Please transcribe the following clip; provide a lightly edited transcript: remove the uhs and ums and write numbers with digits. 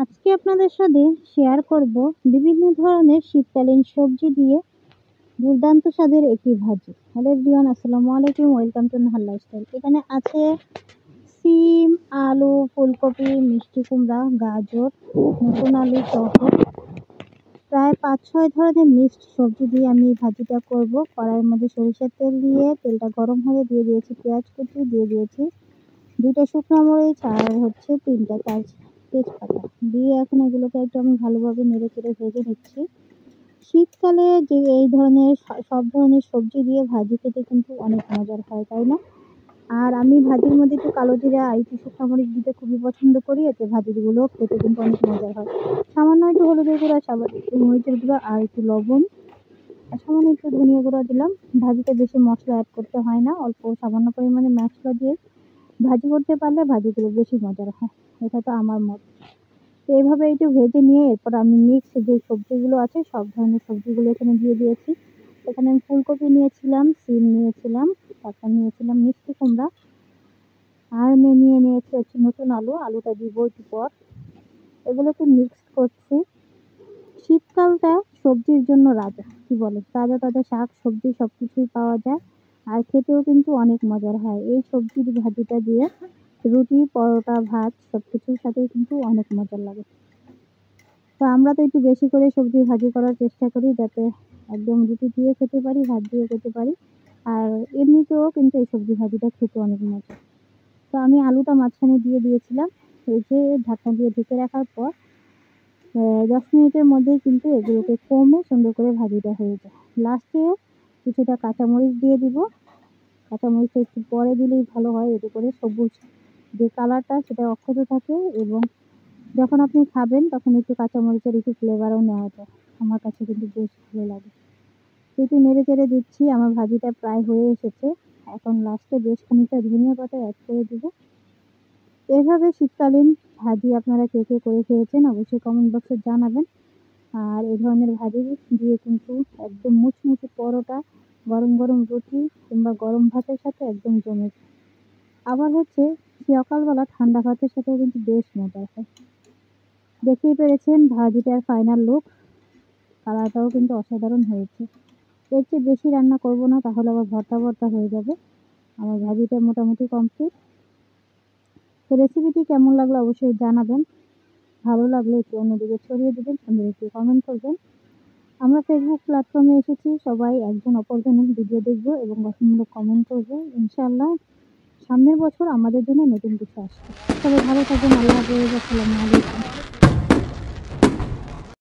আজকে আপনাদের সাথে শেয়ার করব বিভিন্ন ধরনের শীতকালীন সবজি দিয়ে দুর্দান্ত স্বাদের একটি ভাজি। হ্যালো এভরিওয়ান, আসসালামু আলাইকুম, ওয়েলকাম টু নাহার লাইফস্টাইল। এখানে আছে সিম, আলু, ফুলকপি, মিষ্টি কুমড়া, গাজর, নতুন আলু সহ প্রায় ৫-৬ ধরনের মিক্সড সবজি দিয়ে আমি এই ভাজিটা করব। কড়াইয়ের মধ্যে সরিষার তেল দিয়ে তেলটা গরম হলে দিয়ে দিয়েছি পেঁয়াজ কুচি, দিয়ে দিয়েছি ২টা শুকনো মরিচ আর ৩টা তেজপাতা দিয়ে এখন এগুলোকে একটু আমি ভালোভাবে নেড়েচেড়ে ভেজে নিচ্ছি। শীতকালে যে এই ধরনের সব ধরনের সবজি দিয়ে ভাজি খেতে কিন্তু অনেক মজার হয়, তাই না? আর আমি ভাজির মধ্যে একটু কালো জিরা আর একটু শুকনো মরিচ দিতে খুবই পছন্দ করি, এতে ভাজিগুলো খেতে কিন্তু অনেক মজার হয়। সামান্য একটু হলুদের গুঁড়া, সামান্য একটু মরিচের গুঁড়া আর একটু লবণ আর সামান্য একটু ধনিয়া গুঁড়া দিলাম। ভাজিতে বেশি মশলা অ্যাড করতে হয় না, অল্প সামান্য পরিমাণে মশলা দিয়ে ভাজি করতে পারলে ভাজিগুলো বেশি মজার হয়, এটা তো আমার মত। তো এইভাবে একটু ভেজে নিয়ে এরপর আমি মিক্স যে সবজিগুলো আছে সব ধরনের সবজিগুলো এখানে দিয়ে দিয়েছি। এখানে আমি ফুলকপি নিয়েছিলাম, সিম নিয়েছিলাম, তারপর নিয়েছিলাম মিষ্টি কুমড়া আর নিয়েছি হচ্ছে নতুন আলু। আলুটা দিব একটু পর। এগুলোকে মিক্সড করছি। শীতকালটা সবজির জন্য রাজা, কি বলে, তাজা তাজা শাক সবজি সব কিছুই পাওয়া যায় আর খেতেও কিন্তু অনেক মজার হয়। এই সবজির ভাজিটা দিয়ে রুটি, পরোটা, ভাত সব কিছুর সাথেই কিন্তু অনেক মজার লাগে। তো আমরা তো একটু বেশি করে সবজি ভাজি করার চেষ্টা করি, যাতে একদম রুটি দিয়ে খেতে পারি, ভাত দিয়ে খেতে পারি। আর এমনিতেও কিন্তু এই সবজি ভাজিটা খেতে অনেক মজা। তো আমি আলুটা মাঝখানে দিয়ে দিয়েছিলাম। এই যে ঢাকনা দিয়ে ঢেকে রাখার পর 10 মিনিটের মধ্যেই কিন্তু এগুলোকে কমে সুন্দর করে ভাজিটা হয়ে যায়। লাস্টে কিছুটা কাঁচামরিচ দিয়ে দিব। কাঁচামরিচটা একটু পরে দিলেই ভালো হয়, এতে করে সবুজ যে কালারটা সেটা অক্ষত থাকে এবং যখন আপনি খাবেন তখন একটু কাঁচামরিচের একটু ফ্লেভারও নেওয়া যায়। আমার কাছে কিন্তু বেশ ভালো লাগে। একটু নেড়ে চেড়ে দিচ্ছি, আমার ভাজিটা প্রায় হয়ে এসেছে। এখন লাস্টে বেশ খানিকটা ধনিয়া পাতা অ্যাড করে দিব। এভাবে শীতকালীন ভাজি আপনারা কে কে করে খেয়েছেন অবশ্যই কমেন্ট বক্সে জানাবেন। আর এই ধরনের ভাজি দিয়ে কিন্তু একদম মুচমুচে পরোটা, গরম গরম রুটি কিংবা গরম ভাতের সাথে একদম জমে যায়। আবার সকালবেলা ঠান্ডা ভাতের সাথেও কিন্তু বেশ মজার হয়। দেখতেই পেরেছেন ভাজিটার ফাইনাল লুক, কালারটাও কিন্তু অসাধারণ হয়েছে। এর চেয়ে বেশি রান্না করব না, তাহলে আবার ভর্তা ভর্তা হয়ে যাবে। আমার ভাজিটা মোটামুটি কমপ্লিট। তো রেসিপিটি কেমন লাগলো অবশ্যই জানাবেন। ভালো লাগলে একটু অন্যদিকে ছড়িয়ে দেবেন, সুন্দর একটু কমেন্ট করবেন। আমরা ফেসবুক প্ল্যাটফর্মে এসেছি, সবাই একজন অপরজনের ভিডিও দেখবো এবং গঠনমূলক কমেন্ট করবো। ইনশাআল্লাহ সামনের বছর আমাদের জন্য নতুন কিছু আসবে। তবে ভালো থাকবেন। আল্লাহ হাফেজ। আসসালামু আলাইকুম।